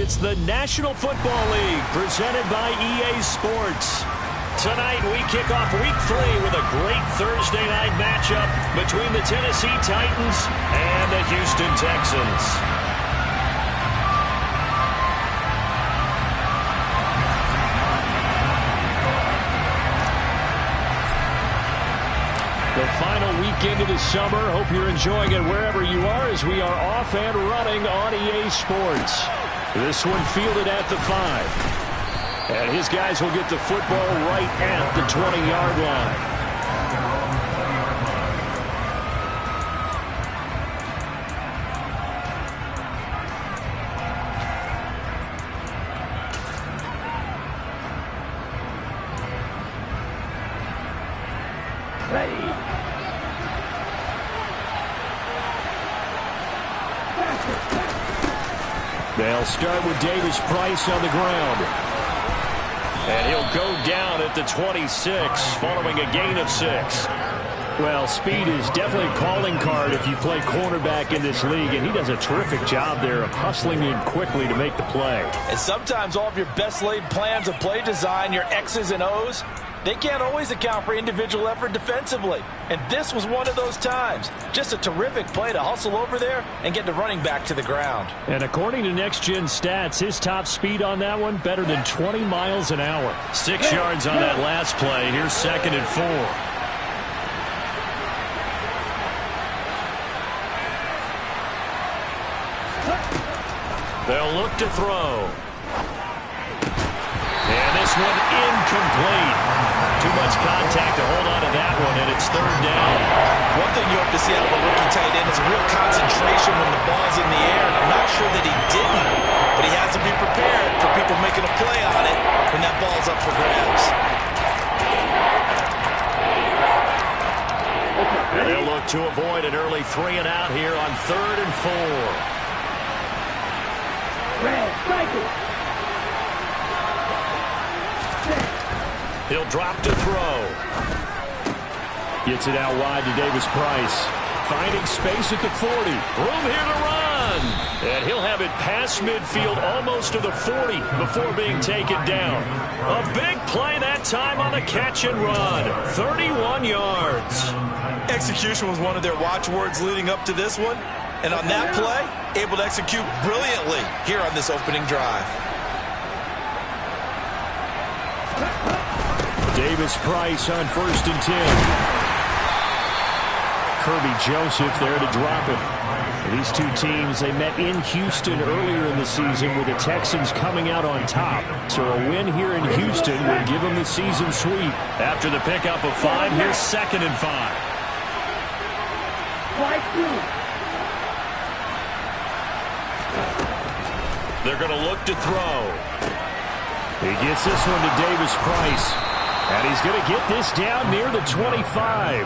It's the National Football League presented by EA Sports. Tonight we kick off Week 3 with a great Thursday night matchup between the Tennessee Titans and the Houston Texans. The final weekend of the summer. Hope you're enjoying it wherever you are as we are off and running on EA Sports. This one fielded at the 5. And his guys will get the football right at the 20-yard line. They'll start with Davis Price on the ground. And he'll go down at the 26, following a gain of 6. Well, speed is definitely a calling card if you play cornerback in this league, and he does a terrific job there of hustling in quickly to make the play. And sometimes all of your best laid plans of play design, your X's and O's, they can't always account for individual effort defensively. And this was one of those times. Just a terrific play to hustle over there and get the running back to the ground. And according to Next Gen Stats, his top speed on that one, better than 20 miles an hour. 6 yards on that last play. Here's 2nd and 4. They'll look to throw. And this one incomplete. Too much contact to hold on to that one, and it's 3rd down. One thing you hope to see out of a rookie tight end is a real concentration when the ball's in the air. And I'm not sure that he didn't, but he has to be prepared for people making a play on it when that ball's up for grabs. And they'll look to avoid an early 3 and out here on 3rd and 4. Red, strike it. He'll drop to throw. Gets it out wide to Davis Price. Finding space at the 40. Room here to run. And he'll have it past midfield almost to the 40 before being taken down. A big play that time on the catch and run. 31 yards. Execution was one of their watchwords leading up to this one. And on that play, able to execute brilliantly here on this opening drive. Davis Price on 1st and 10. Kirby Joseph there to drop it. These two teams, they met in Houston earlier in the season with the Texans coming out on top. So a win here in Houston would give them the season sweep. After the pickup of 5, here's 2nd and 5. They're going to look to throw. He gets this one to Davis Price. And he's going to get this down near the 25.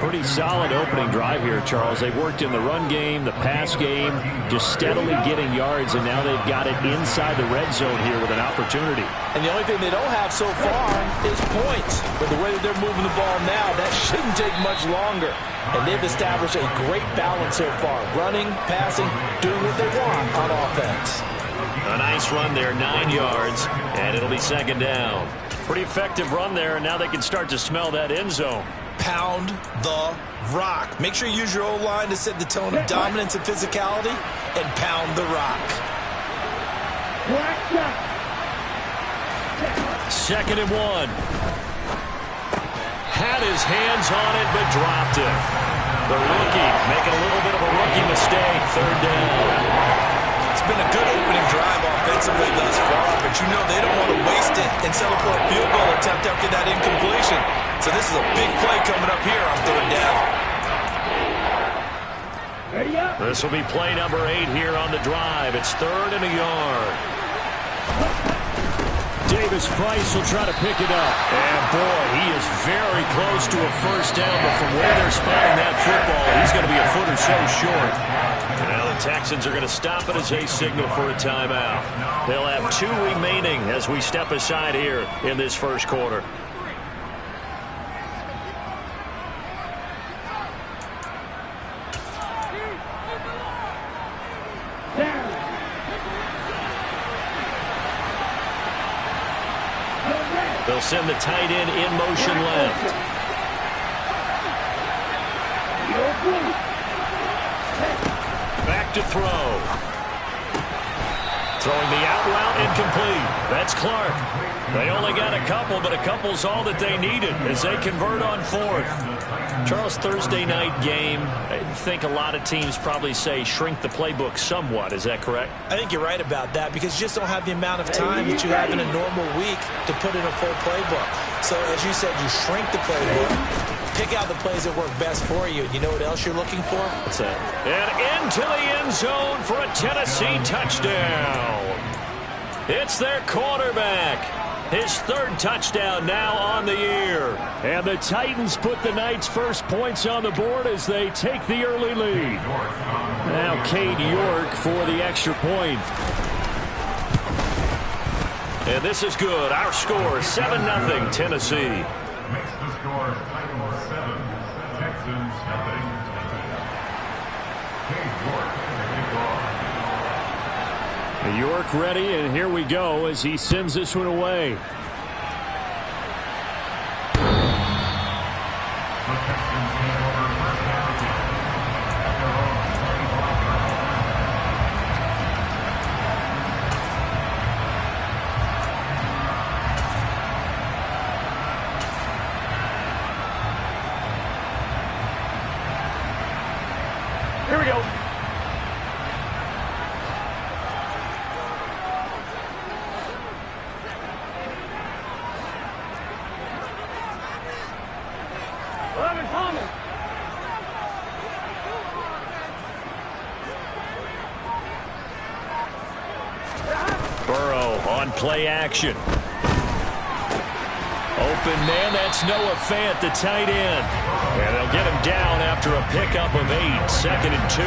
Pretty solid opening drive here, Charles. They've worked in the run game, the pass game, just steadily getting yards, and now they've got it inside the red zone here with an opportunity. And the only thing they don't have so far is points. But the way that they're moving the ball now, that shouldn't take much longer. And they've established a great balance so far. Running, passing, doing what they want on offense. A nice run there, 9 yards, and it'll be 2nd down. Pretty effective run there, and now they can start to smell that end zone. Pound the rock. Make sure you use your O-line to set the tone of dominance and physicality, and pound the rock. 2nd and 1. Had his hands on it, but dropped it. The rookie making a little bit of a rookie mistake. 3rd down. It's been a good opening drive offensively thus far, but you know they don't want to waste it and settle for a field goal attempt after that incompletion. So this is a big play coming up here on 3rd down. This will be play number 8 here on the drive. It's 3rd and a yard. Davis Price will try to pick it up. And, boy, he is very close to a 1st down, but from where they're spotting that football, he's going to be a foot or so short. Now the Texans are going to stop it as they signal for a timeout. They'll have 2 remaining as we step aside here in this 1st quarter. They'll send the tight end in motion left. Back to throw. Throwing the out route incomplete. That's Clark. They only got a couple, but a couple's all that they needed as they convert on fourth. Charles, Thursday night game, I think a lot of teams probably say shrink the playbook somewhat. Is that correct? I think you're right about that because you just don't have the amount of time that you have in a normal week to put in a full playbook. So, as you said, you shrink the playbook, pick out the plays that work best for you. You know what else you're looking for? What's that? And into the end zone for a Tennessee touchdown. It's their quarterback. His third touchdown now on the year. And the Titans put the Knights' first points on the board as they take the early lead. Now Cade York for the extra point. And this is good. Our score, 7-0 Tennessee. Makes the score Titans 7, Texans 0. Cade York taking off. York ready, and here we go as he sends this one away. The Texans hand over first down at their own 35-yard line. Here we go. Burrow on play action. Open man, that's Noah Fant, the tight end. And they'll get him down after a pickup of 8, 2nd and 2.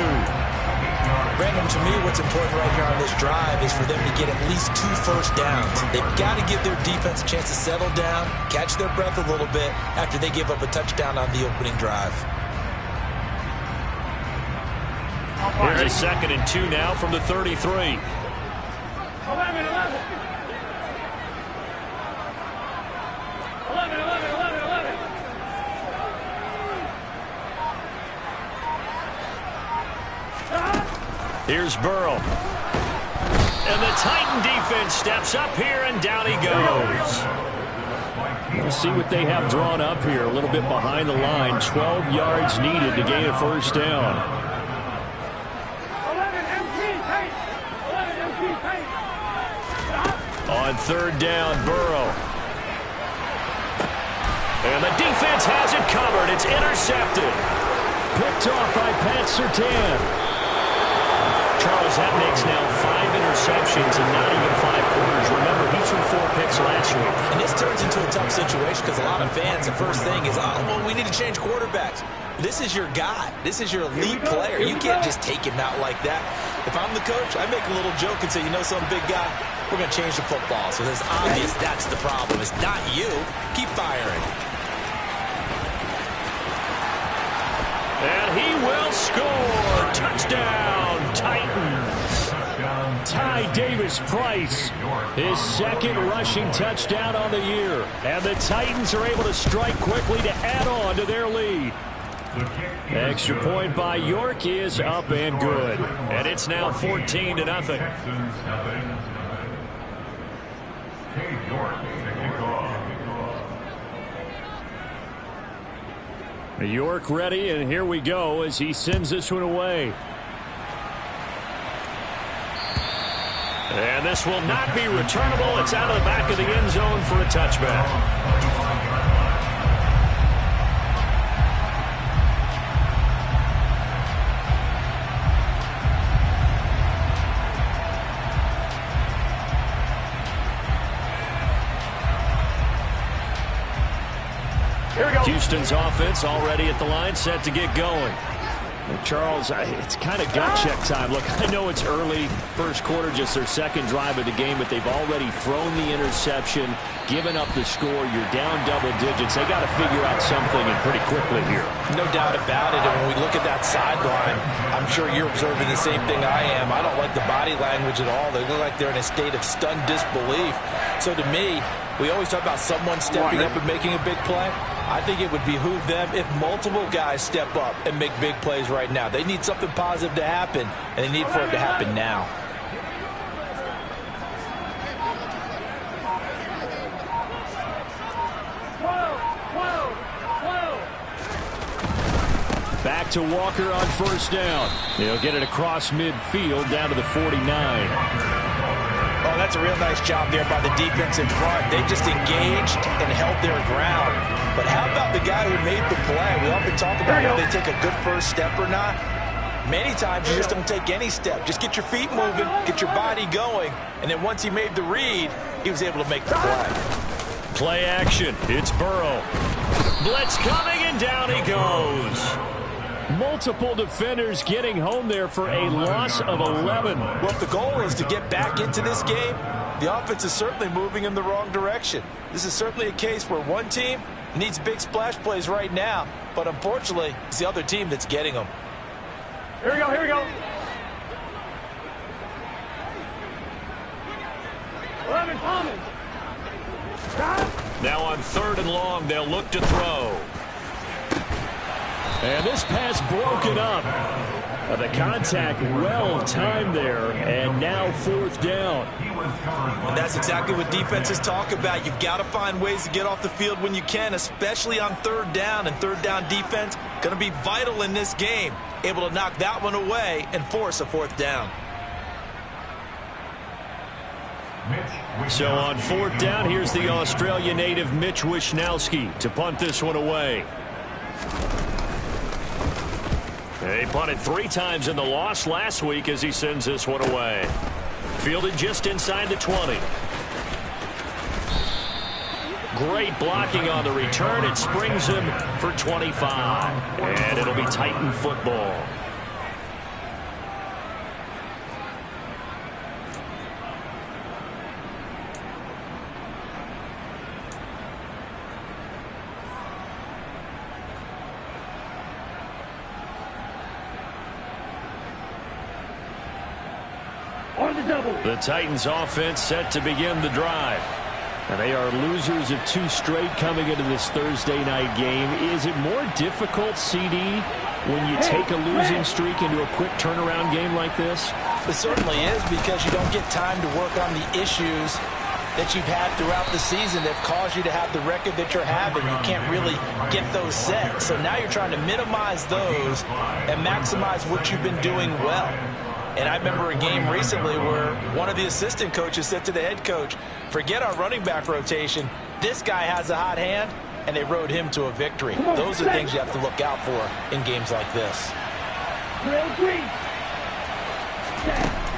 Brandon, to me, what's important right here on this drive is for them to get at least 2 first downs. They've got to give their defense a chance to settle down, catch their breath a little bit after they give up a touchdown on the opening drive. Here's a 2nd and 2 now from the 33. 11. Here's Burrow. And the Titan defense steps up here, and down he goes. We'll see what they have drawn up here. A little bit behind the line. 12 yards needed to gain a first down. 11 MP, tight. 11 MP, tight. On third down, Burrow. And the defense has it covered. It's intercepted. Picked off by Pat Surtain. Charles, that makes now 5 interceptions in not even 5 quarters. Remember, he threw 4 picks last week. And this turns into a tough situation because a lot of fans, the first thing is, oh, well, we need to change quarterbacks. This is your guy. This is your elite player. You can't just take him out like that. If I'm the coach, I make a little joke and say, you know, some big guy, we're going to change the football. So it's obvious that's the problem. It's not you. Keep firing. And he will score. Touchdown, Titans. Ty Davis-Price, his 2nd rushing touchdown on the year. And the Titans are able to strike quickly to add on to their lead. Extra point by York is up and good. And it's now 14-0. Cade York taking off. York ready, and here we go as he sends this one away. And this will not be returnable. It's out of the back of the end zone for a touchback. Houston's offense already at the line, set to get going. Charles, it's kind of gut check time. Look, I know it's early, first quarter, just their second drive of the game, but they've already thrown the interception, given up the score. You're down double digits. They got to figure out something, and pretty quickly here. No doubt about it. And when we look at that sideline, I'm sure you're observing the same thing I am. I don't like the body language at all. They look like they're in a state of stunned disbelief. So to me, we always talk about someone stepping up and making a big play. I think it would behoove them if multiple guys step up and make big plays right now. They need something positive to happen, and they need for it to happen now. Back to Walker on first down. He'll get it across midfield down to the 49. Oh, that's a real nice job there by the defense in front. They just engaged and held their ground. But how about the guy who made the play? We often talk about whether they take a good first step or not. Many times you just don't take any step. Just get your feet moving, get your body going, and then once he made the read, he was able to make the play. Play action. It's Burrow. Blitz coming, and down he goes. Multiple defenders getting home there for a loss of 11. Well, if the goal is to get back into this game, the offense is certainly moving in the wrong direction. This is certainly a case where one team needs big splash plays right now, but unfortunately, it's the other team that's getting them. Here we go, here we go. 11 Thomas. Now on 3rd and long, they'll look to throw. And this pass broken up. The contact well timed there, and now 4th down. And that's exactly what defenses talk about. You've got to find ways to get off the field when you can, especially on 3rd down. And 3rd down defense going to be vital in this game. Able to knock that one away and force a 4th down. So on 4th down, here's the Australia native Mitch Wishnowsky to punt this one away. He punted 3 times in the loss last week as he sends this one away. Fielded just inside the 20. Great blocking on the return. It springs him for 25. And it'll be Titan football. The Titans offense set to begin the drive. And they are losers of 2 straight coming into this Thursday night game. Is it more difficult, CD, when you take a losing streak into a quick turnaround game like this? It certainly is, because you don't get time to work on the issues that you've had throughout the season that caused you to have the record that you're having. You can't really get those set. So now you're trying to minimize those and maximize what you've been doing well. And I remember a game recently where one of the assistant coaches said to the head coach, forget our running back rotation. This guy has a hot hand, and they rode him to a victory. Those are things you have to look out for in games like this.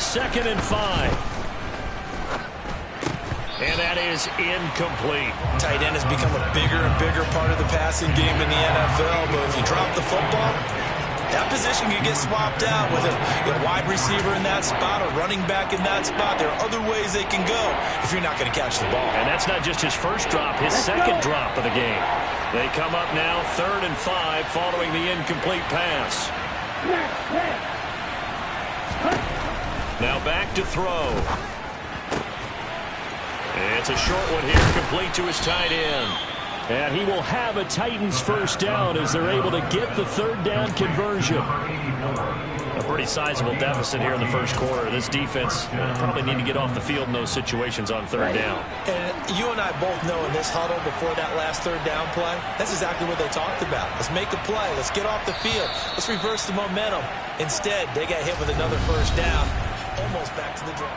2nd and 5. And that is incomplete. Tight end has become a bigger and bigger part of the passing game in the NFL, but if you drop the football, that position can get swapped out with a wide receiver in that spot, a running back in that spot. There are other ways they can go if you're not going to catch the ball. And that's not just his first drop, his second drop of the game. They come up now 3rd and 5 following the incomplete pass. Now back to throw. It's a short one here, complete to his tight end. And he will have a Titans first down as they're able to get the 3rd down conversion. A pretty sizable deficit here in the first quarter. This defense probably need to get off the field in those situations on 3rd down. And you and I both know in this huddle before that last 3rd down play, that's exactly what they talked about. Let's make a play. Let's get off the field. Let's reverse the momentum. Instead, they got hit with another first down. Almost back to the draw.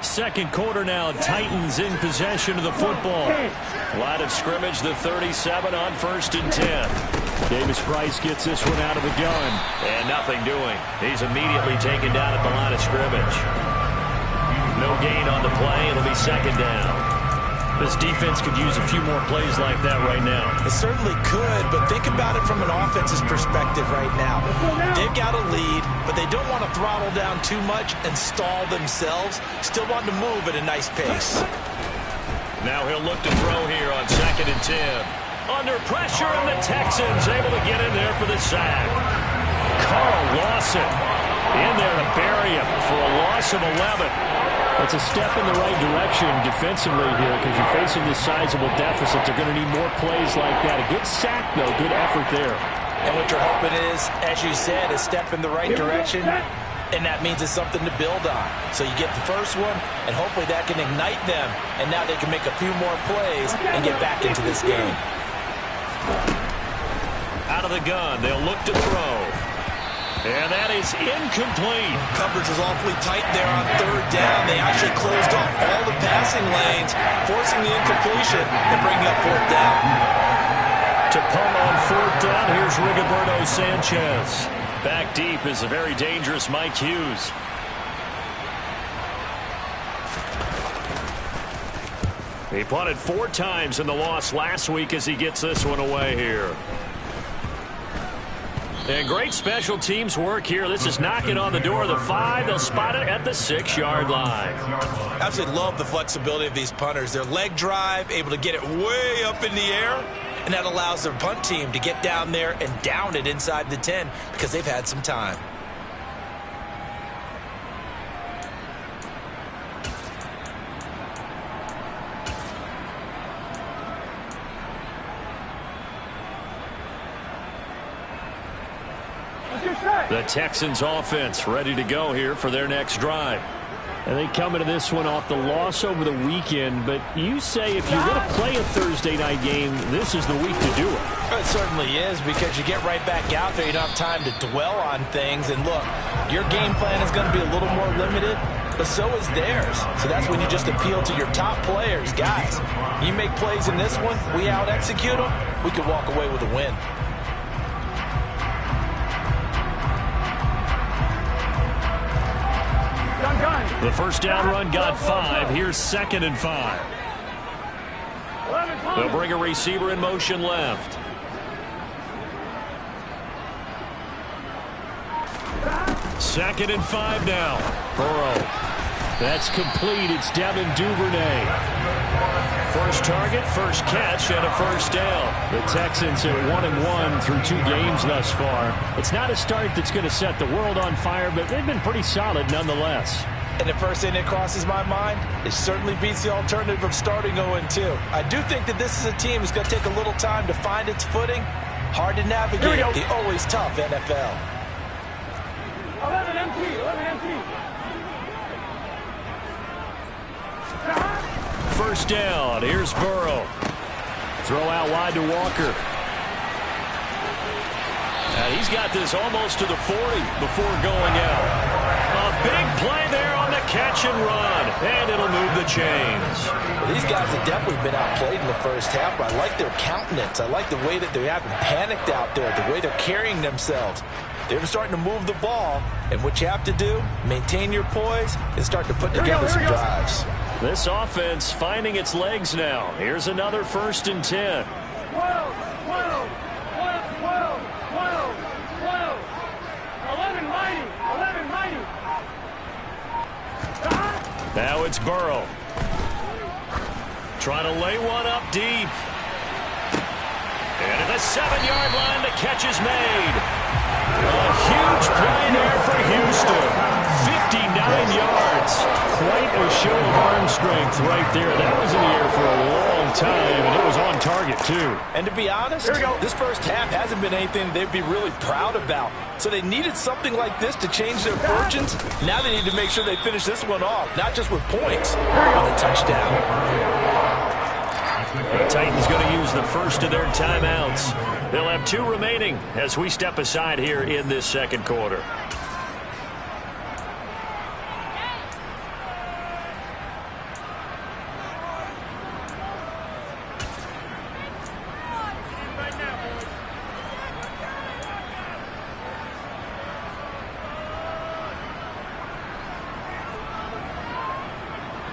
Second quarter now, Titans in possession of the football. Line of scrimmage, the 37 on 1st and 10. Davis Price gets this one out of the gun. And nothing doing. He's immediately taken down at the line of scrimmage. No gain on the play. It'll be 2nd down. This defense could use a few more plays like that right now. It certainly could, but think about it from an offense's perspective right now. They've got a lead, but they don't want to throttle down too much and stall themselves. Still want to move at a nice pace. Now he'll look to throw here on 2nd and 10. Under pressure, and the Texans able to get in there for the sack. Carl Lawson in there to bury him for a loss of 11. It's a step in the right direction defensively here because you're facing this sizable deficit. They're going to need more plays like that. A good sack, though. Good effort there. And what you're hoping is, as you said, a step in the right direction, and that means it's something to build on. So you get the first one, and hopefully that can ignite them, and now they can make a few more plays and get back into this game. Out of the gun, they'll look to throw. And that is incomplete. Coverage was awfully tight there on 3rd down. They actually closed off all the passing lanes, forcing the incompletion and bringing up 4th down. To punt on 4th down, here's Rigoberto Sanchez. Back deep is a very dangerous Mike Hughes. He punted 4 times in the loss last week as he gets this one away here. And great special teams work here. This is knocking on the door of the 5. They'll spot it at the 6-yard line. Absolutely love the flexibility of these punters. Their leg drive, able to get it way up in the air, and that allows their punt team to get down there and down it inside the 10 because they've had some time. The Texans offense ready to go here for their next drive. And they come into this one off the loss over the weekend, but you say if you're going to play a Thursday night game, this is the week to do it. It certainly is because you get right back out there. You don't have time to dwell on things. And look, your game plan is going to be a little more limited, but so is theirs. So that's when you just appeal to your top players. Guys, you make plays in this one, we out-execute them, we can walk away with a win. The first down run got 5. Here's 2nd and 5. They'll bring a receiver in motion left. Second and 5 now. Burrow. That's complete. It's Devin Duvernay. First target, first catch, and a first down. The Texans are 1-1 through 2 games thus far. It's not a start that's going to set the world on fire, but they've been pretty solid nonetheless. And the first thing that crosses my mind, it certainly beats the alternative of starting 0-2. I do think that this is a team that's going to take a little time to find its footing. Hard to navigate the always tough NFL. 11 empty. First down. Here's Burrow. Throw out wide to Walker. He's got this almost to the 40 before going out. A big play there on the catch and run, and it'll move the chains. Well, these guys have definitely been outplayed in the first half, but I like their countenance. I like the way that they haven't panicked out there, the way they're carrying themselves. They're starting to move the ball, and what you have to do, maintain your poise and start to put together some drives. This offense finding its legs now. Here's another 1st and 10. 12. 11 mighty. Now it's Burrow. Trying to lay one up deep. And at the 7-yard line, the catch is made. A huge play there for Houston. 59 yards. Quite a show of arm strength right there. That was in the air for a long time, and it was on target, too. And to be honest, this first half hasn't been anything they'd be really proud about. So they needed something like this to change their fortunes. Now they need to make sure they finish this one off, not just with points, but a touchdown. The Titans going to use the first of their timeouts. They'll have 2 remaining as we step aside here in this second quarter.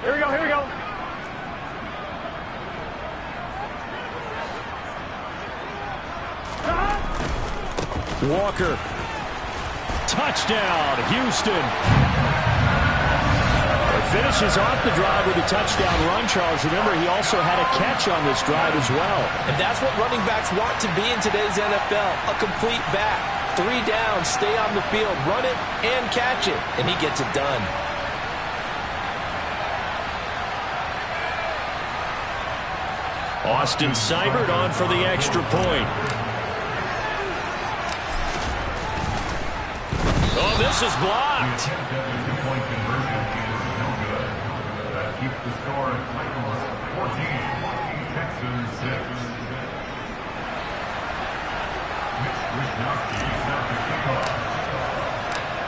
Here we go. Walker. Touchdown, Houston. Finishes off the drive with a touchdown run, Charles. Remember, he also had a catch on this drive as well. And that's what running backs want to be in today's NFL, a complete back. 3 downs, stay on the field, run it, and catch it. And he gets it done. Austin Seibert on for the extra point. Oh, this is blocked. Keeps the score at Titans 14, Texans 6.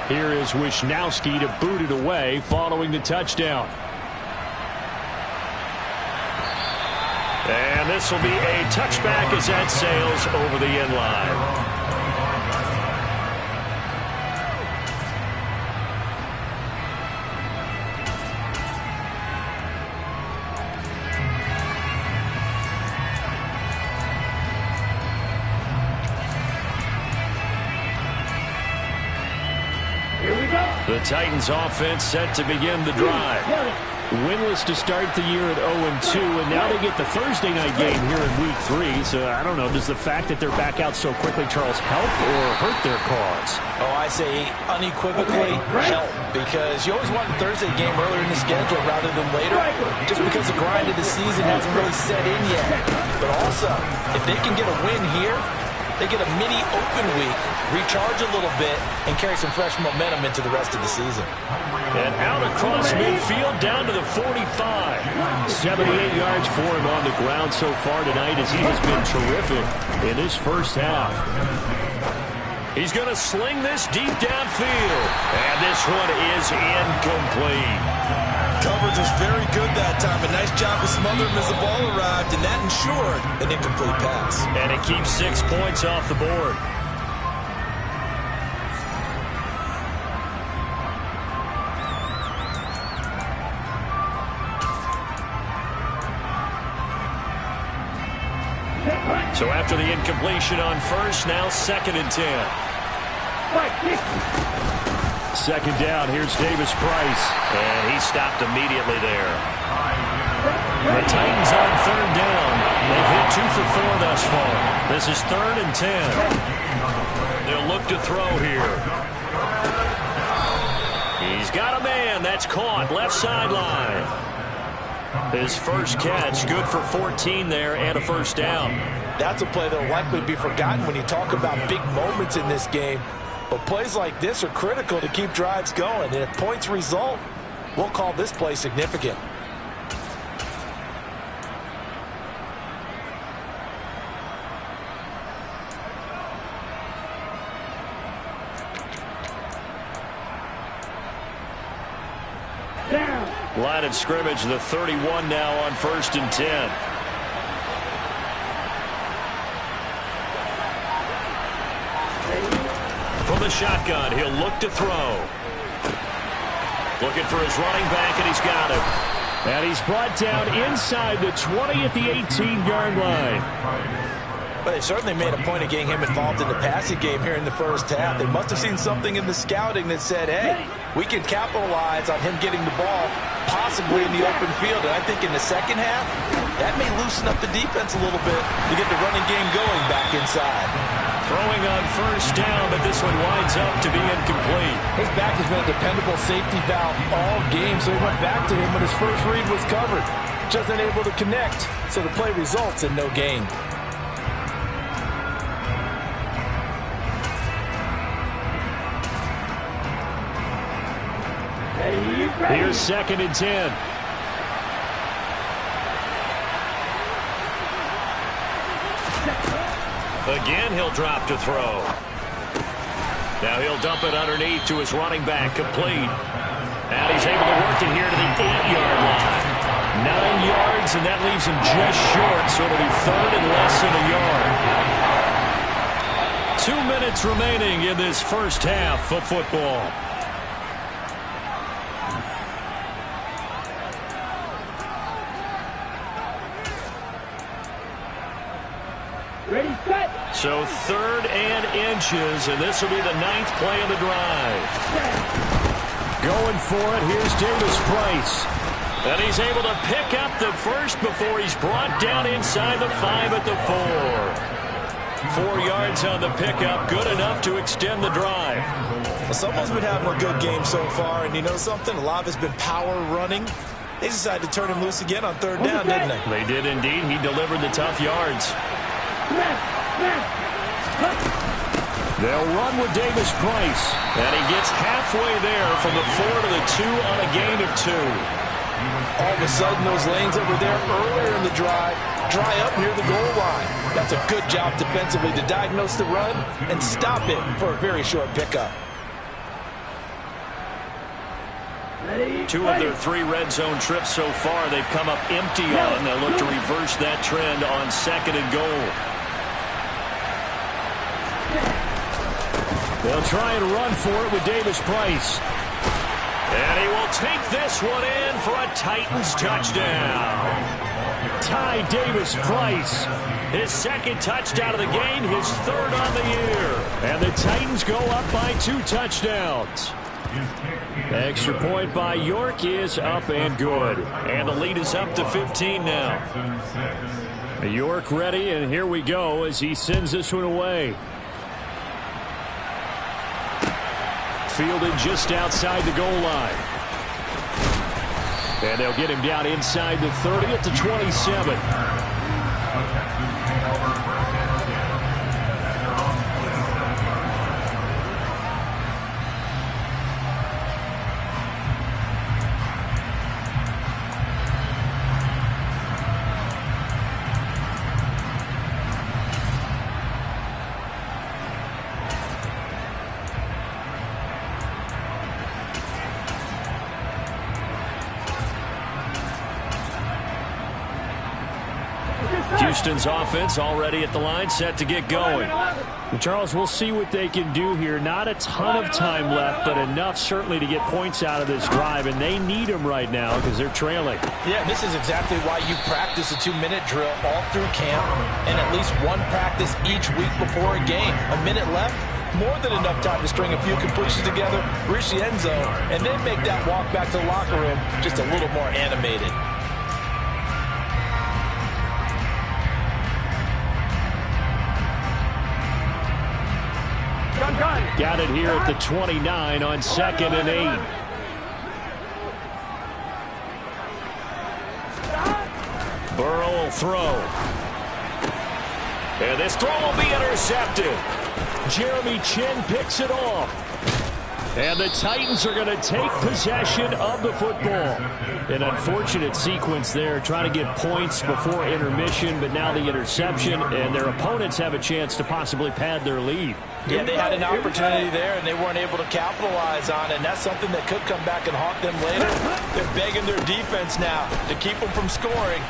Here is Wishnowski to boot it away following the touchdown. And this will be a touchback as that sails over the end line. The Titans offense set to begin the drive. Winless to start the year at 0-2, and now they get the Thursday night game here in Week 3. So, I don't know, does the fact that they're back out so quickly, Charles, help or hurt their cause? Oh, I say unequivocally help, because you always want the Thursday game earlier in the schedule rather than later, just because the grind of the season hasn't really set in yet. But also, if they can get a win here, they get a mini open week, recharge a little bit, and carry some fresh momentum into the rest of the season. And out across midfield down to the 45. 78 yards for him on the ground so far tonight as he has been terrific in his first half. He's going to sling this deep downfield. And this one is incomplete. Coverage was very good that time. A nice job to smother him as the ball arrived, and that ensured an incomplete pass. And it keeps 6 points off the board. So after the incompletion on first, now 2nd and 10. Second down, here's Davis Price. And he stopped immediately there. The Titans on 3rd down. They've hit 2 for 4 thus far. This is 3rd and 10. They'll look to throw here. He's got a man. That's caught. Left sideline. His first catch, good for 14 there and a first down. That's a play that will likely be forgotten when you talk about big moments in this game. But plays like this are critical to keep drives going. And if points result, we'll call this play significant. Line of scrimmage, the 31 now on 1st and 10. From the shotgun, he'll look to throw. Looking for his running back, and he's got him. And he's brought down inside the 20 at the 18-yard line. But they certainly made a point of getting him involved in the passing game here in the first half. They must have seen something in the scouting that said, hey, we can capitalize on him getting the ball, possibly in the open field. And I think in the second half, that may loosen up the defense a little bit to get the running game going back inside. Throwing on first down, but this one winds up to be incomplete. His back has been a dependable safety valve all game, so he went back to him when his first read was covered. Just unable to connect, so the play results in no gain. Here's 2nd and 10. Again, he'll drop to throw. Now he'll dump it underneath to his running back, complete. And he's able to work it here to the 8-yard line. 9 yards, and that leaves him just short, so it'll be 3rd and less than a yard. 2 minutes remaining in this first half of football. Ready, set. So 3rd and inches, and this will be the 9th play of the drive. Going for it, here's Davis Price. And he's able to pick up the first before he's brought down inside the 5 at the 4. 4 yards on the pickup, good enough to extend the drive. Well, someone's been having a good game so far, and you know something? A lot of it's been power running. They decided to turn him loose again on 3rd down, didn't they? They did indeed. He delivered the tough yards. They'll run with Davis Price. And he gets halfway there from the 4 to the 2 on a gain of 2. All of a sudden, those lanes that were there earlier in the drive dry up near the goal line. That's a good job defensively to diagnose the run and stop it for a very short pickup. 2 of their 3 red zone trips so far, they've come up empty on. They'll look to reverse that trend on 2nd and goal. They'll try and run for it with Davis Price. And he will take this one in for a Titans touchdown. Ty Davis Price, his 2nd touchdown of the game, his 3rd on the year. And the Titans go up by 2 touchdowns. Extra point by York is up and good. And the lead is up to 15 now. York ready, and here we go as he sends this one away. Fielded just outside the goal line. And they'll get him down inside the 30 at the 27. Houston's offense already at the line, set to get going. And Charles, we'll see what they can do here. Not a ton of time left, but enough certainly to get points out of this drive, and they need them right now because they're trailing. Yeah, this is exactly why you practice a 2-minute drill all through camp and at least one practice each week before a game. A minute left, more than enough time to string a few completions together, reach the end zone, and then make that walk back to the locker room just a little more animated. Got it here at the 29 on 2nd and 8. Burrow will throw. And this throw will be intercepted. Jeremy Chin picks it off. And the Titans are going to take possession of the football. An unfortunate sequence there, trying to get points before intermission, but now the interception, and their opponents have a chance to possibly pad their lead. Yeah, they had an opportunity there, and they weren't able to capitalize on it, and that's something that could come back and haunt them later. They're begging their defense now to keep them from scoring.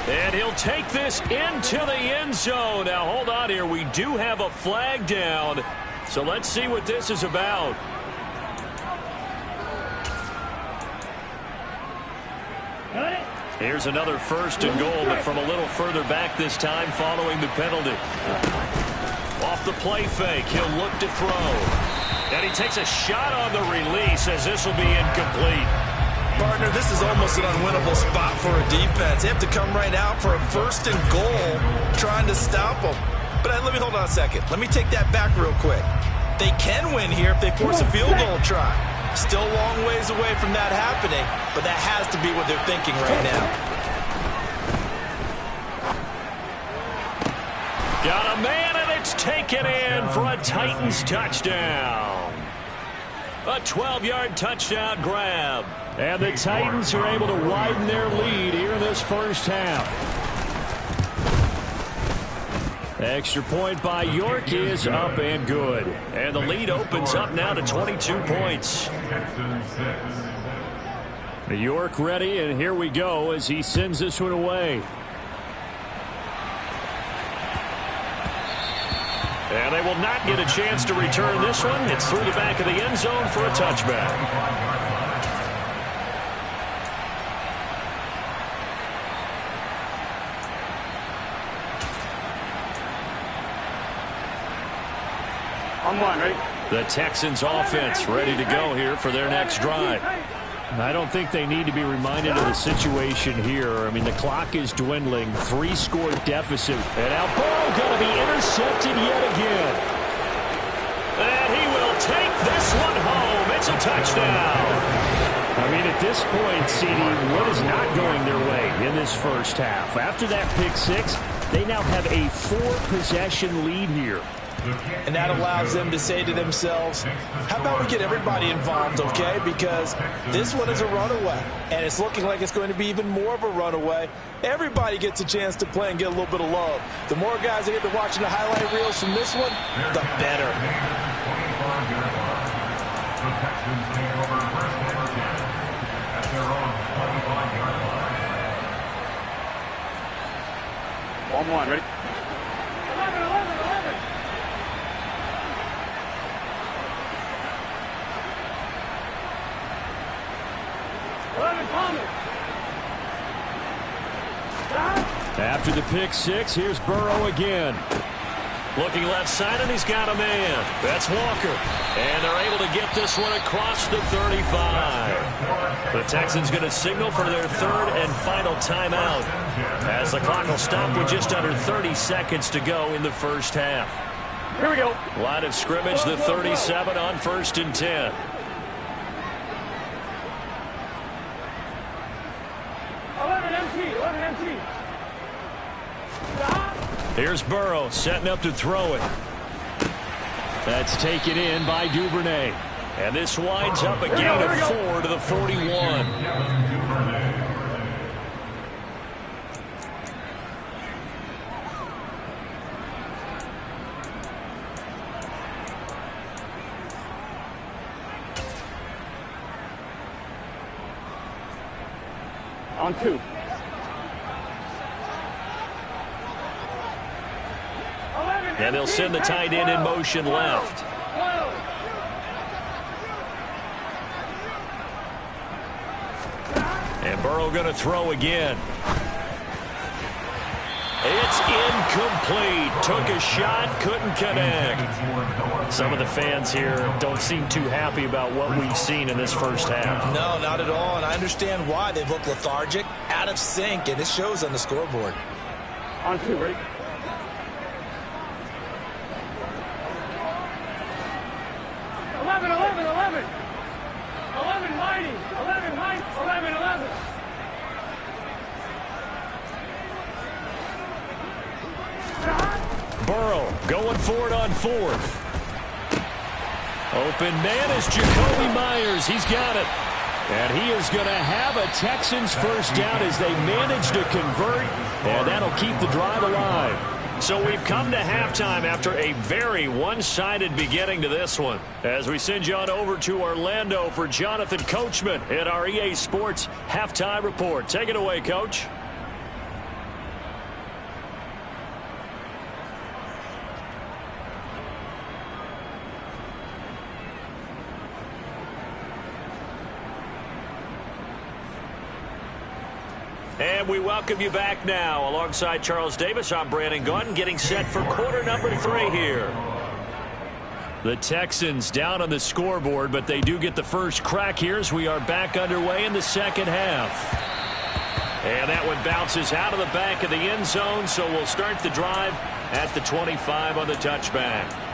And he'll take this into the end zone. Now, hold on here. We do have a flag down, so let's see what this is about. Here's another 1st and goal, but from a little further back this time following the penalty. Off the play fake, he'll look to throw. And he takes a shot on the release as this will be incomplete. Partner, this is almost an unwinnable spot for a defense. They have to come right out for a 1st and goal trying to stop them. But let me hold on a second. Let me take that back real quick. They can win here if they force a field goal try. Still a long ways away from that happening, but that has to be what they're thinking right now. Got a man, and it's taken in for a Titans touchdown. A 12-yard touchdown grab. And the Titans are able to widen their lead here in this first half. Extra point by York is up and good. And the lead opens up now to 22 points. York ready, and here we go as he sends this one away. And they will not get a chance to return this one. It's through the back of the end zone for a touchback. On one, ready? The Texans offense ready to go here for their next drive. I don't think they need to be reminded of the situation here. I mean, the clock is dwindling. 3-score deficit. And now Burrow going to be intercepted yet again. And he will take this one home. It's a touchdown. I mean, at this point, CD, what is not going their way in this first half? After that pick six, they now have a 4-possession lead here. And that allows them to say to themselves, how about we get everybody involved, okay? Because this one is a runaway, and it's looking like it's going to be even more of a runaway. Everybody gets a chance to play and get a little bit of love. The more guys that get to watching the highlight reels from this one, the better. The Texans take over first and 10 at their own 25-yard line. On one, ready? 11, 11, 11. After the pick six, here's Burrow again. Looking left side, and he's got a man. That's Walker. And they're able to get this one across the 35. The Texans going to signal for their third and final timeout, as the clock will stop with just under 30 seconds to go in the first half. Here we go. Line of scrimmage, the 37 on 1st and 10. Here's Burrow setting up to throw it. That's taken in by Duvernay. And this winds up a gain of 4 to the 41. On 2. And they'll send the tight end in motion left. And Burrow going to throw again. It's incomplete. Took a shot, couldn't connect. Some of the fans here don't seem too happy about what we've seen in this first half. No, not at all, and I understand why. They've looked lethargic, out of sync, and it shows on the scoreboard. On 2, ready? 11, 11, 11. 11, mighty. 11, mighty. 11, 11. Burrow going for it on 4th. Open man is Jacoby Myers. He's got it. And he is going to have a Texans first down as they manage to convert. And that'll keep the drive alive. So we've come to halftime after a very one-sided beginning to this one. As we send you on over to Orlando for Jonathan Coachman in our EA Sports Halftime Report. Take it away, Coach. And we welcome you back now. Alongside Charles Davis, I'm Brandon Gaudin, getting set for quarter number 3 here. The Texans down on the scoreboard, but they do get the first crack here as we are back underway in the second half. And that one bounces out of the back of the end zone, so we'll start the drive at the 25 on the touchback.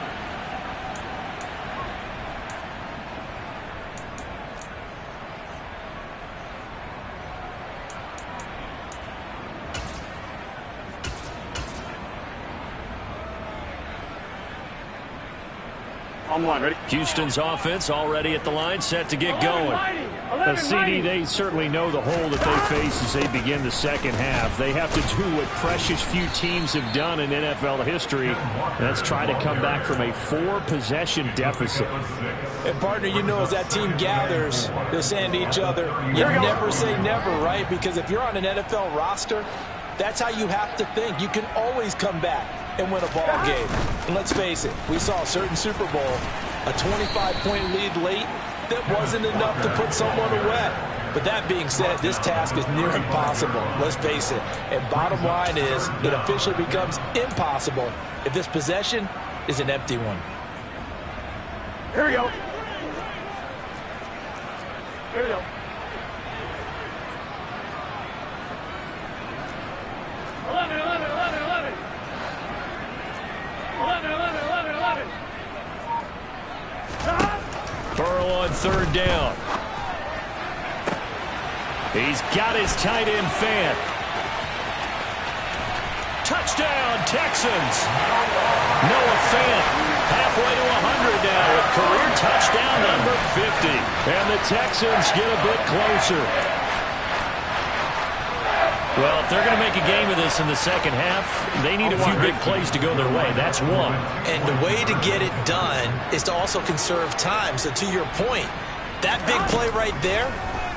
On 1, ready? Houston's offense already at the line, set to get going. CD, they certainly know the hole that they face as they begin the second half. They have to do what precious few teams have done in NFL history. That's try to come back from a 4-possession deficit. And, partner, you know, as that team gathers, they're saying to each other, you never say never, right? Because if you're on an NFL roster, that's how you have to think. You can always come back and win a ball game. And let's face it, we saw a certain Super Bowl, a 25-point lead late that wasn't enough to put someone away. But that being said, this task is near impossible. Let's face it. And bottom line is, it officially becomes impossible if this possession is an empty one. Here we go. Here we go. Eleven. 11. Burrow on third down. He's got his tight end Fant. Touchdown, Texans. Noah Fant halfway to 100 now with career touchdown number 50. And the Texans get a bit closer. Well, if they're going to make a game of this in the second half, they need a few big plays to go their way. That's one. And the way to get it done is to also conserve time. So to your point, that big play right there,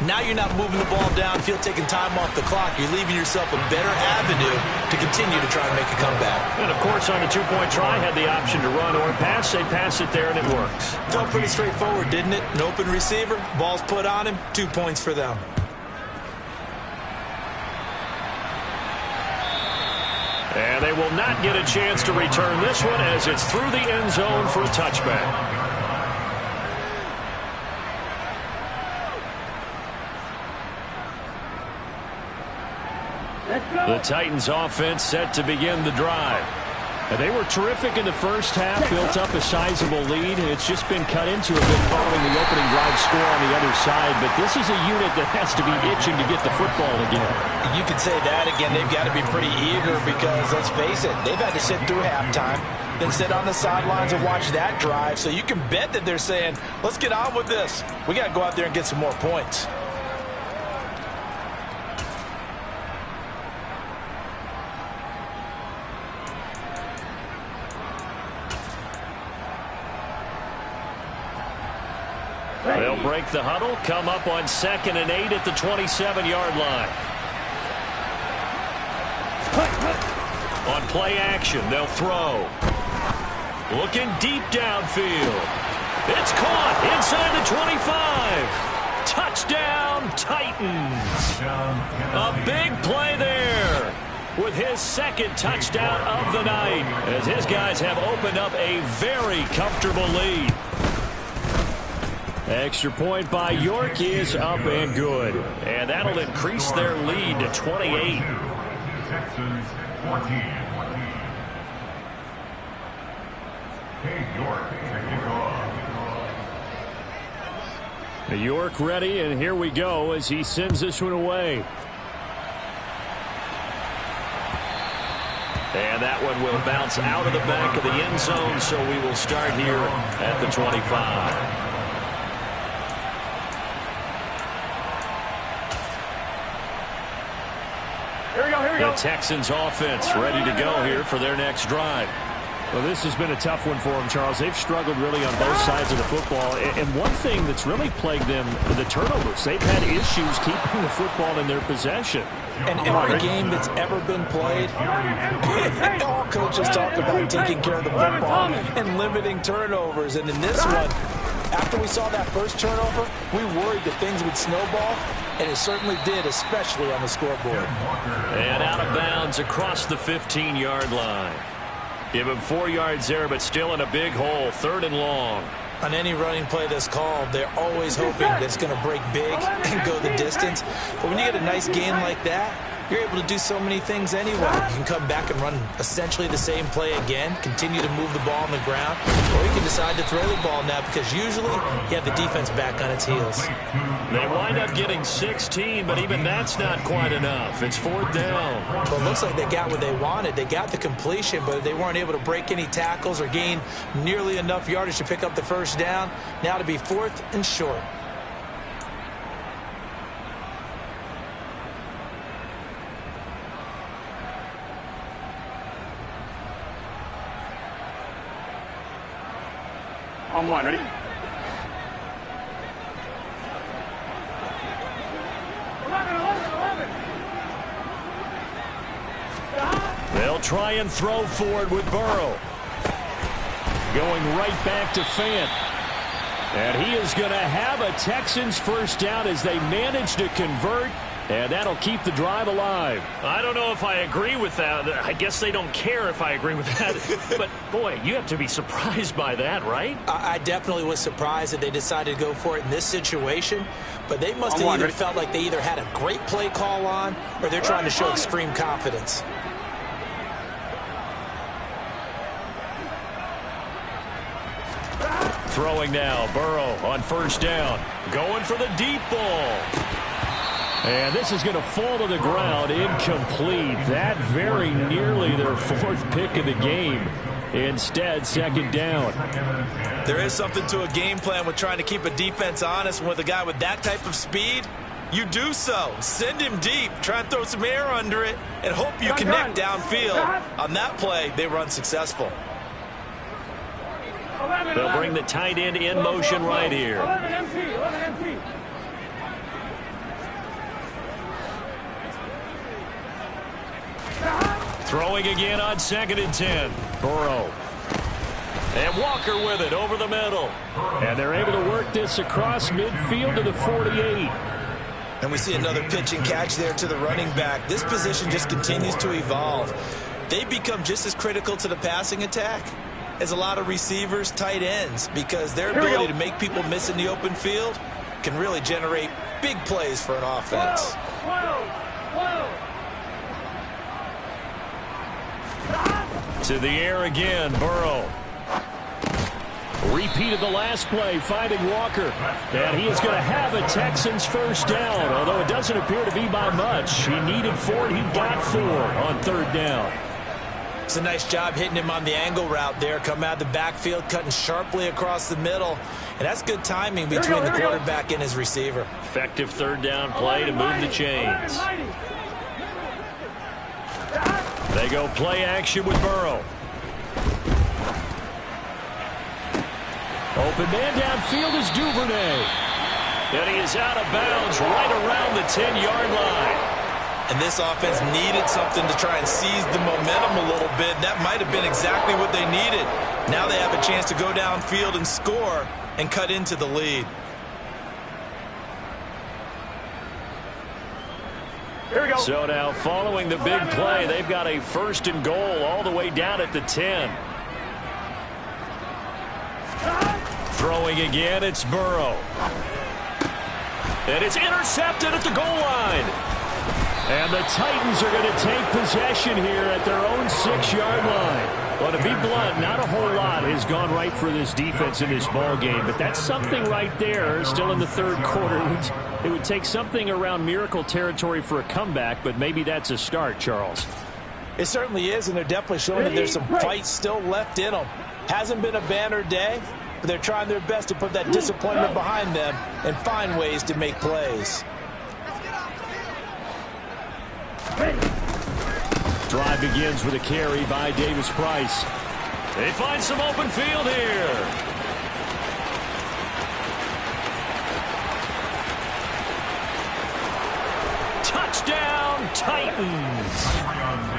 now you're not moving the ball downfield, taking time off the clock. You're leaving yourself a better avenue to continue to try and make a comeback. And, of course, on the two-point try, had the option to run or pass. They pass it there, and it works. Felt pretty straightforward, didn't it? An open receiver, ball's put on him, 2 points for them. And they will not get a chance to return this one as it's through the end zone for a touchback. The Titans offense set to begin the drive. And they were terrific in the first half, built up a sizable lead. It's just been cut into a bit following the opening drive score on the other side. But this is a unit that has to be itching to get the football again. You could say that again. They've got to be pretty eager because, let's face it, they've had to sit through halftime, then sit on the sidelines and watch that drive. So you can bet that they're saying, let's get on with this. We got to go out there and get some more points. They'll break the huddle, come up on 2nd and 8 at the 27-yard line. On play action, they'll throw. Looking deep downfield. It's caught inside the 25. Touchdown, Titans. A big play there with his second touchdown of the night as his guys have opened up a very comfortable lead. Extra point by York is up and good. And that'll increase their lead to 28. Texans 14. York to kick off. York ready, and here we go as he sends this one away. And that one will bounce out of the back of the end zone, so we will start here at the 25. The Texans offense ready to go here for their next drive. Well, this has been a tough one for them, Charles. They've struggled really on both sides of the football. And one thing that's really plagued them, the turnovers. They've had issues keeping the football in their possession. And every game that's ever been played, all coaches talk about taking care of the football and limiting turnovers. And in this one, after we saw that first turnover, we worried that things would snowball, and it certainly did, especially on the scoreboard. And out of bounds across the 15-yard line. Give him 4 yards there, but still in a big hole, 3rd and long. On any running play that's called, they're always hoping that it's going to break big and go the distance. But when you get a nice gain like that, you're able to do so many things anyway. You can come back and run essentially the same play again, continue to move the ball on the ground, or you can decide to throw the ball now because usually you have the defense back on its heels. They wind up getting 16, but even that's not quite enough. It's 4th down. Well, it looks like they got what they wanted. They got the completion, but they weren't able to break any tackles or gain nearly enough yardage to pick up the first down. Now to be 4th and short. On one, ready? They'll try and throw forward with Burrow. Going right back to Fant. And he is going to have a Texans first down as they manage to convert And that'll keep the drive alive. I don't know if I agree with that. I guess they don't care if I agree with that. But, boy, you have to be surprised by that, right? I definitely was surprised that they decided to go for it in this situation. But they must have either felt like they either had a great play call on or they're trying to show extreme confidence. Throwing now, Burrow on first down. Going for the deep ball. And this is going to fall to the ground, incomplete. That very nearly their fourth pick of the game. Instead, second down. There is something to a game plan with trying to keep a defense honest. With a guy with that type of speed, you do so. Send him deep, try and throw some air under it, and hope you connect downfield. On that play, they were unsuccessful. They'll bring the tight end in motion right here. 11 empty. Throwing again on 2nd and 10. Burrow. And Walker with it over the middle. And they're able to work this across midfield to the 48. And we see another pitch and catch there to the running back. This position just continues to evolve. They become just as critical to the passing attack as a lot of receivers, tight ends, because their ability to make people miss in the open field can really generate big plays for an offense. To the air again, Burrow. Repeated the last play, finding Walker. And he is going to have a Texans first down, although it doesn't appear to be by much. He needed 4, he got 4 on 3rd down. It's a nice job hitting him on the angle route there. Come out of the backfield, cutting sharply across the middle. And that's good timing between the quarterback and his receiver. Effective 3rd down play to move the chains. They go play action with Burrow. Open man downfield is Duvernay. And he is out of bounds right around the 10-yard line. And this offense needed something to try and seize the momentum a little bit. That might have been exactly what they needed. Now they have a chance to go downfield and score and cut into the lead. Here we go. So now following the big play, they've got a 1st and goal all the way down at the 10. Throwing again, it's Burrow. And it's intercepted at the goal line. And the Titans are going to take possession here at their own 6-yard line. Well, to be blunt, not a whole lot has gone right for this defense in this ball game, but that's something right there. Still in the 3rd quarter. It would take something around miracle territory for a comeback, but maybe that's a start, Charles. It certainly is, and they're definitely showing that there's some fight still left in them. Hasn't been a banner day, but they're trying their best to put that disappointment behind them and find ways to make plays. Drive begins with a carry by Davis Price. They find some open field here. Touchdown, Titans.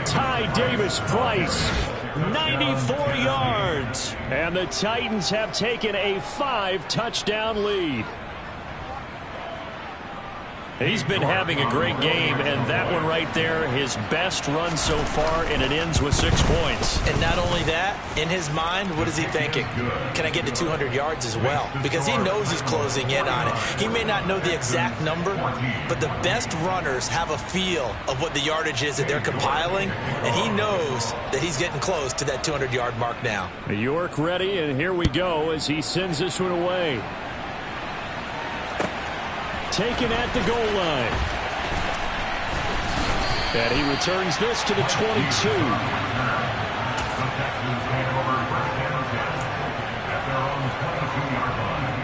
Ty Davis Price, 94 yards. And the Titans have taken a 5-touchdown lead. He's been having a great game, and that one right there, his best run so far, and it ends with 6 points. And not only that, in his mind, what is he thinking? Can I get to 200 yards as well? Because he knows he's closing in on it. He may not know the exact number, but the best runners have a feel of what the yardage is that they're compiling, and he knows that he's getting close to that 200-yard mark now. York ready, and here we go as he sends this one away. Taken at the goal line. And he returns this to the 22. The Texans take over 1st and 10 at their own 22-yard line.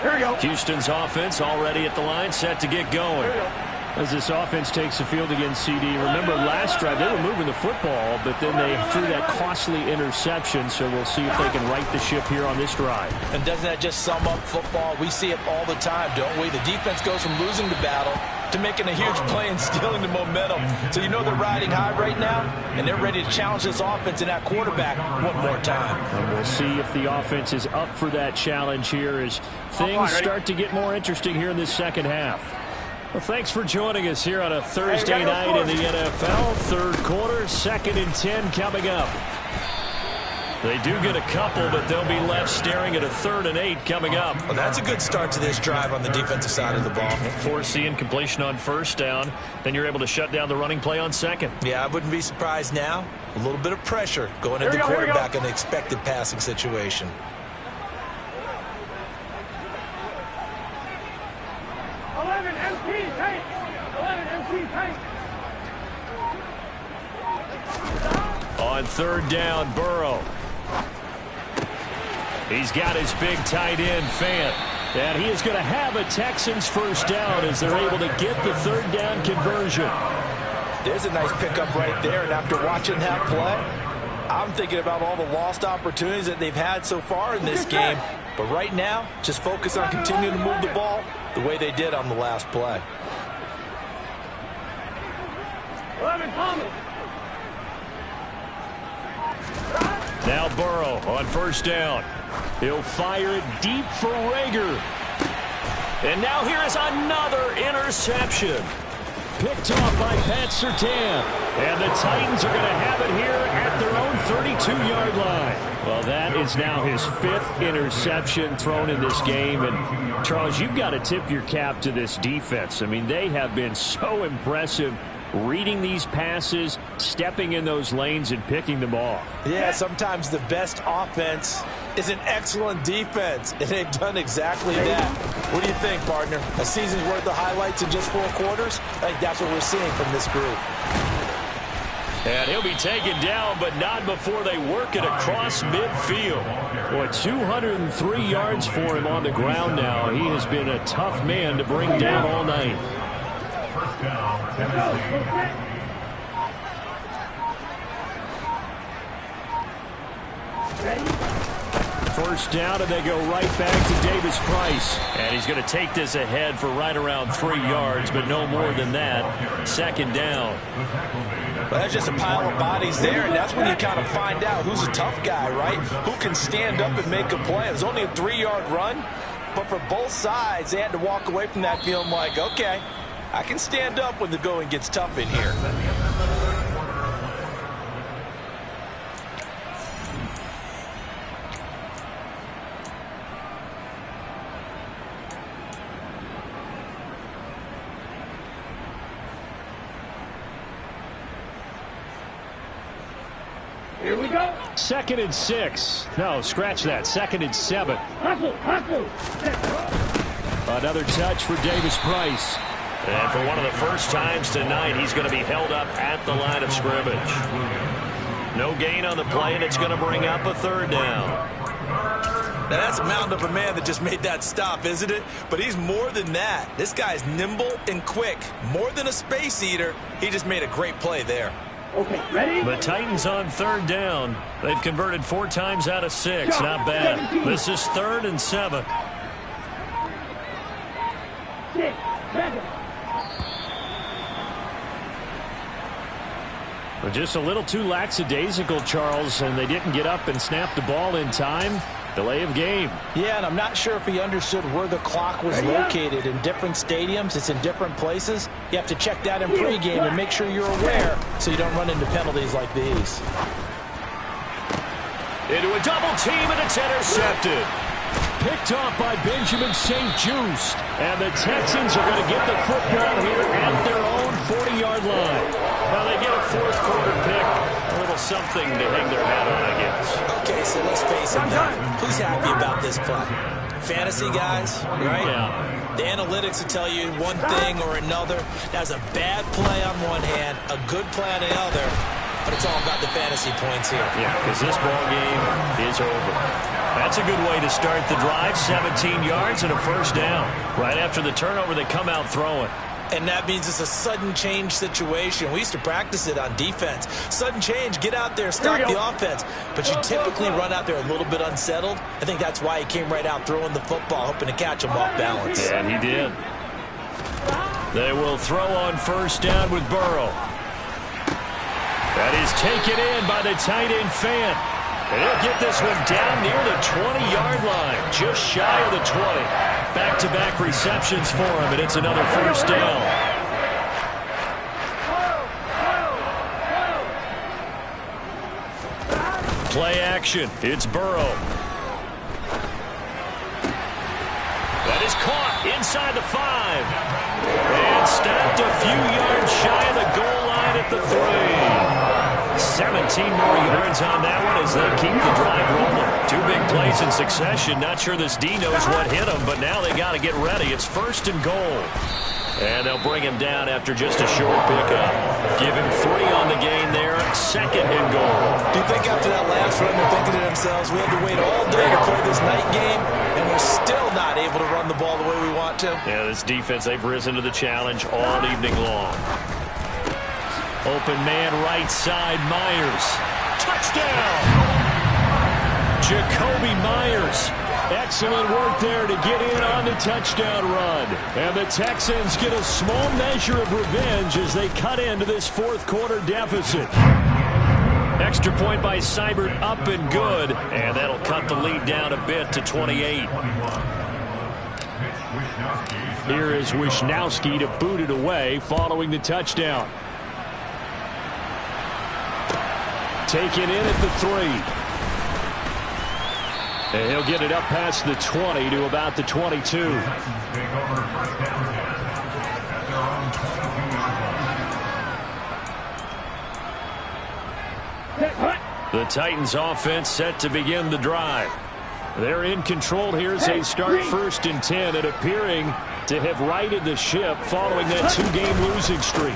Here we go. Houston's offense already at the line, set to get going. Here we go. As this offense takes the field against CD, remember last drive they were moving the football, but then they threw that costly interception, so we'll see if they can right the ship here on this drive. And doesn't that just sum up football? We see it all the time, don't we? The defense goes from losing the battle to making a huge play and stealing the momentum. So you know they're riding high right now, and they're ready to challenge this offense and that quarterback one more time. And we'll see if the offense is up for that challenge here as things start to get more interesting here in this second half. Well, thanks for joining us here on a Thursday night in the NFL. Third quarter, 2nd and 10 coming up. They do get a couple, but they'll be left staring at a 3rd and 8 coming up. Well, that's a good start to this drive on the defensive side of the ball. Force the incompletion on 1st down. Then you're able to shut down the running play on 2nd. Yeah, I wouldn't be surprised now. A little bit of pressure going into the quarterback in an expected passing situation. On 3rd down, Burrow. He's got his big tight end, Fant. And he is going to have a Texans 1st down as they're able to get the 3rd down conversion. There's a nice pickup right there, and after watching that play, I'm thinking about all the lost opportunities that they've had so far in this game. But right now, just focus on continuing to move the ball the way they did on the last play. Now Burrow on 1st down. He'll fire it deep for Rager. And now here is another interception. Picked off by Pat Surtain. And the Titans are going to have it here at their own 32-yard line. Well, that is now his 5th interception thrown in this game. And, Charles, you've got to tip your cap to this defense. I mean, they have been so impressive reading these passes, stepping in those lanes, and picking them off. Yeah, sometimes the best offense is an excellent defense, and they've done exactly that. What do you think, partner? A season's worth of highlights in just 4 quarters? I think that's what we're seeing from this group. And he'll be taken down, but not before they work it across midfield. Boy, 203 yards for him on the ground now. He has been a tough man to bring down all night. 1st down, Tennessee. First down, and they go right back to Davis Price. And he's going to take this ahead for right around 3 yards, but no more than that. 2nd down. Well, that's just a pile of bodies there, and that's when you kind of find out who's a tough guy, right? Who can stand up and make a play. It was only a 3-yard run, but for both sides, they had to walk away from that feeling like, okay, I can stand up when the going gets tough in here. Here we go. 2nd and 6. No, scratch that. 2nd and 7. Hustle, hustle. Another touch for Davis Price. And for one of the first times tonight, he's going to be held up at the line of scrimmage. No gain on the play, and it's going to bring up a 3rd down. Now, that's a mountain of a man that just made that stop, isn't it? But he's more than that. This guy's nimble and quick. More than a space eater. He just made a great play there. Okay, ready? The Titans on 3rd down. They've converted 4 times out of 6. Not bad. This is 3rd and 7. 6, 7. But just a little too lackadaisical, Charles, and they didn't get up and snap the ball in time. Delay of game. Yeah, and I'm not sure if he understood where the clock was located. In different stadiums, it's in different places. You have to check that in pregame and make sure you're aware so you don't run into penalties like these. Into a double team, and it's intercepted. Picked off by Benjamin St-Juste. And the Texans are going to get the football here at their own 40-yard line. Now they get a 4th quarter pick. A little something to hang their hat on, I guess. Okay, so let's face it now. Who's happy about this play? Fantasy guys, right? Yeah. The analytics will tell you one thing or another. That's a bad play on one hand, a good play on the other. But it's all about the fantasy points here. Yeah, because this ball game is over. That's a good way to start the drive. 17 yards and a 1st down. Right after the turnover, they come out throwing. And that means it's a sudden change situation. We used to practice it on defense. Sudden change, get out there, stop the offense. But you typically run out there a little bit unsettled. I think that's why he came right out throwing the football, hoping to catch him off balance. Yeah, and he did. They will throw on first down with Burrow. That is taken in by the tight end Fant. And he'll get this one down near the 20-yard line, just shy of the 20. Back-to-back receptions for him, and it's another first down. Play action. It's Burrow. That is caught inside the 5. And stopped a few yards shy of the goal line at the 3. 17 more yards on that one as they keep the drive rolling. 2 big plays in succession. Not sure this D knows what hit him, but now they got to get ready. It's first and goal. And they'll bring him down after just a short pickup. Give him 3 on the gain there. Second and goal. Do you think after that last run they're thinking to themselves, we had to wait all day to play this night game, and we're still not able to run the ball the way we want to? Yeah, this defense, they've risen to the challenge all evening long. Open man right side, Myers. Touchdown! Jacoby Myers. Excellent work there to get in on the touchdown run. And the Texans get a small measure of revenge as they cut into this fourth quarter deficit. Extra point by Seibert up and good. And that'll cut the lead down a bit to 28. Here is Wisnowski to boot it away following the touchdown. Taken in at the 3. And he'll get it up past the 20 to about the 22. The Titans offense set to begin the drive. They're in control here as they start first and 10 and appearing to have righted the ship following that 2-game losing streak.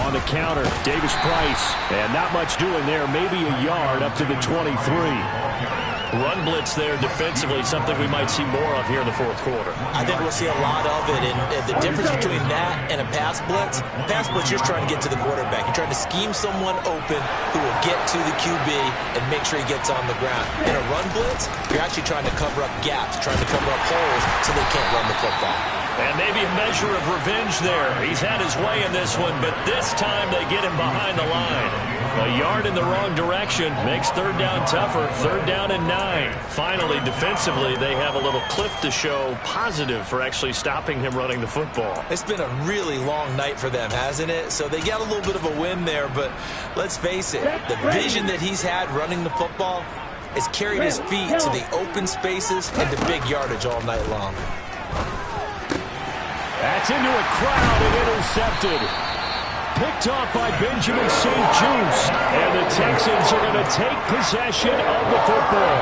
On the counter, Davis Price. And not much doing there. Maybe a yard up to the 23. Run blitz there defensively, something we might see more of here in the fourth quarter. I think we'll see a lot of it, and the difference between that and a pass blitz, you're just trying to get to the quarterback. You're trying to scheme someone open who will get to the QB and make sure he gets on the ground. In a run blitz, you're actually trying to cover up gaps, trying to cover up holes so they can't run the football. And maybe a measure of revenge there. He's had his way in this one, but this time they get him behind the line. A yard in the wrong direction makes third down tougher. Third down and 9. Finally, defensively, they have a little clip to show positive for actually stopping him running the football. It's been a really long night for them, hasn't it? So they got a little bit of a win there, but let's face it, the vision that he's had running the football has carried his feet to the open spaces and to big yardage all night long. That's into a crowd and intercepted. Picked off by Benjamin St. Just. And the Texans are going to take possession of the football.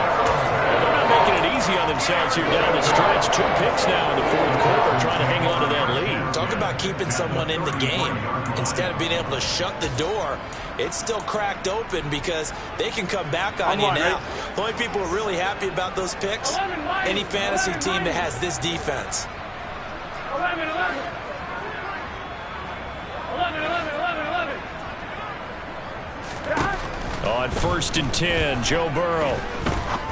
They're not making it easy on themselves here down the stretch. 2 picks now in the fourth quarter trying to hang on to that lead. Talk about keeping someone in the game. Instead of being able to shut the door, it's still cracked open because they can come back on you now. The only people who are really happy about those picks, any fantasy team that has this defense. 11. On first and 10, Joe Burrow.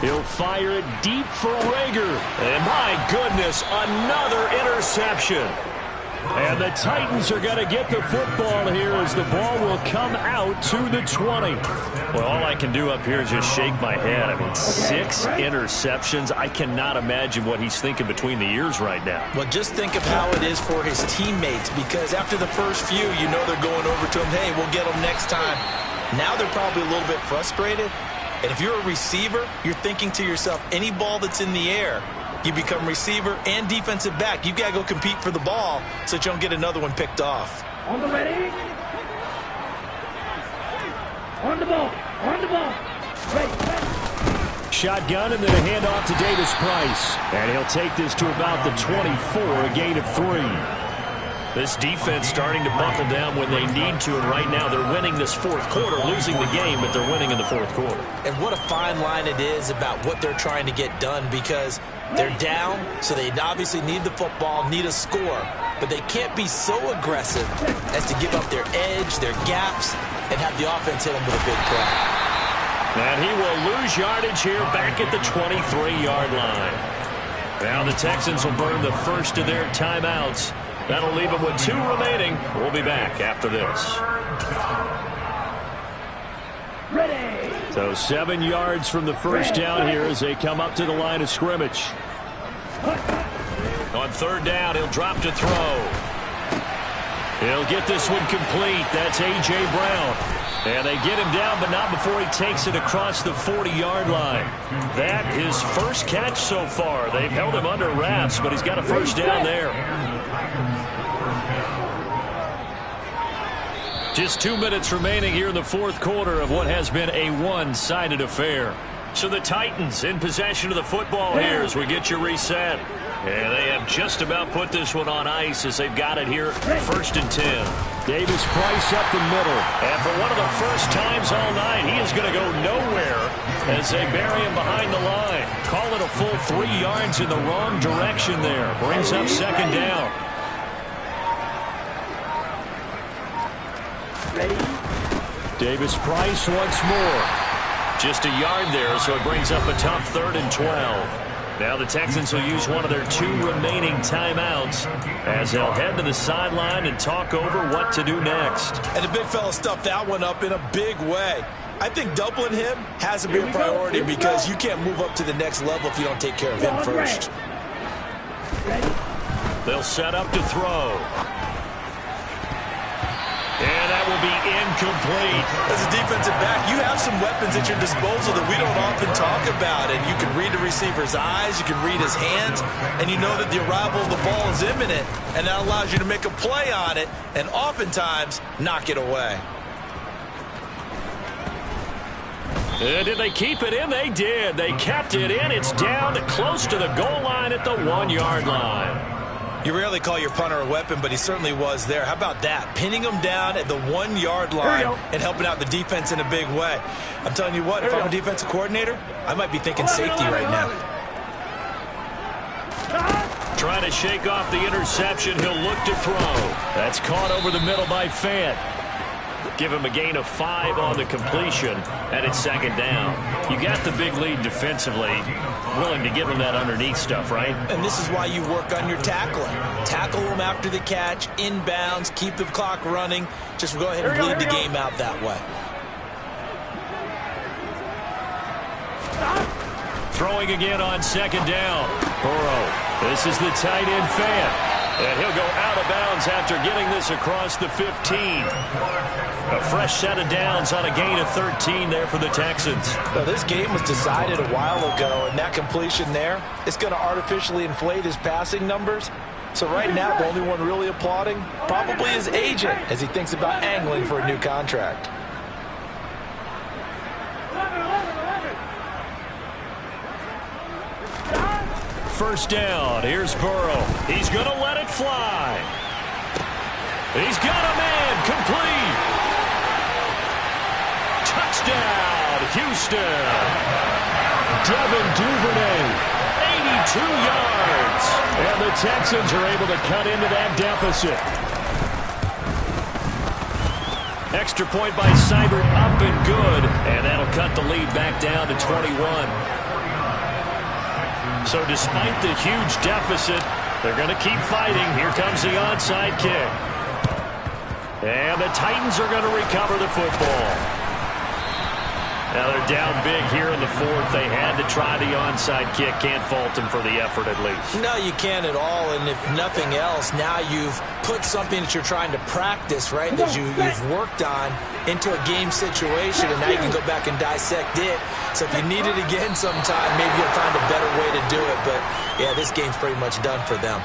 He'll fire it deep for Rager. And my goodness, another interception. And the Titans are going to get the football here as the ball will come out to the 20. Well, all I can do up here is just shake my head. I mean, 6 interceptions. I cannot imagine what he's thinking between the ears right now. Well, just think of how it is for his teammates, because after the first few, you know they're going over to him, hey, we'll get them next time. Now they're probably a little bit frustrated. And if you're a receiver, you're thinking to yourself, any ball that's in the air, you become receiver and defensive back. You've got to go compete for the ball so that you don't get another one picked off. On the ready. On the ball. On the ball. Ready. Shotgun and then a handoff to Davis Price. And he'll take this to about the 24, a gain of 3. This defense starting to buckle down when they need to, and right now they're winning this fourth quarter, losing the game, but they're winning in the fourth quarter. And what a fine line it is about what they're trying to get done, because they're down, so they obviously need the football, need a score, but they can't be so aggressive as to give up their edge, their gaps, and have the offense hit them with a big play. And he will lose yardage here back at the 23-yard line. Now the Texans will burn the first of their timeouts. That'll leave them with 2 remaining. We'll be back after this. Ready. So 7 yards from the first down here as they come up to the line of scrimmage. On third down, he'll drop to throw. He'll get this one complete. That's A.J. Brown. And they get him down, but not before he takes it across the 40-yard line. That his first catch so far. They've held him under wraps, but he's got a first down there. Just 2 minutes remaining here in the fourth quarter of what has been a one-sided affair. So the Titans in possession of the football here as we get you reset. And they have just about put this one on ice as they've got it here, 1st and 10. Davis Price up the middle. And for one of the first times all night, he is going to go nowhere as they bury him behind the line. Call it a full 3 yards in the wrong direction there. Brings up 2nd down. Davis Price once more. Just a yard there, so it brings up a tough 3rd and 12. Now the Texans will use one of their 2 remaining timeouts as they'll head to the sideline and talk over what to do next. And the big fella stuffed that one up in a big way. I think doubling him has to be a priority because you can't move up to the next level if you don't take care of him first. They'll set up to throw. And that will be incomplete. As a defensive back, you have some weapons at your disposal that we don't often talk about. And you can read the receiver's eyes, you can read his hands, and you know that the arrival of the ball is imminent, and that allows you to make a play on it and oftentimes knock it away. Did they keep it in? They did. They kept it in. It's down close to the goal line at the 1-yard line. You rarely call your punter a weapon, but he certainly was there. How about that? Pinning him down at the 1-yard line and helping out the defense in a big way. I'm telling you what, if I'm a defensive coordinator, I might be thinking safety right now. Trying to shake off the interception. He'll look to throw. That's caught over the middle by Fant. Give him a gain of 5 on the completion, and it's 2nd down. You got the big lead defensively, willing to give him that underneath stuff, right? And this is why you work on your tackling. Tackle him after the catch, inbounds, keep the clock running. Just go ahead and bleed the game out that way. Throwing again on 2nd down. Burrow. This is the tight end Fant. And he'll go out of bounds after getting this across the 15. A fresh set of downs on a gain of 13 there for the Texans. Well, this game was decided a while ago, and that completion there is going to artificially inflate his passing numbers. So right now, the only one really applauding probably his agent as he thinks about angling for a new contract. First down. Here's Burrow. He's going to let it fly. He's got a man. Complete. Touchdown, Houston. Devin Duvernay, 82 yards. and the Texans are able to cut into that deficit. Extra point by Seibert, up and good, and that'll cut the lead back down to 21. So despite the huge deficit, they're going to keep fighting. Here comes the onside kick. And the Titans are going to recover the football. Now they're down big here in the fourth. They had to try the onside kick. Can't fault them for the effort at least. No, you can't at all. And if nothing else, now you've put something that you're trying to practice, right, that you've worked on into a game situation, and now you can go back and dissect it. So if you need it again sometime, maybe you'll find a better way to do it. But, yeah, this game's pretty much done for them.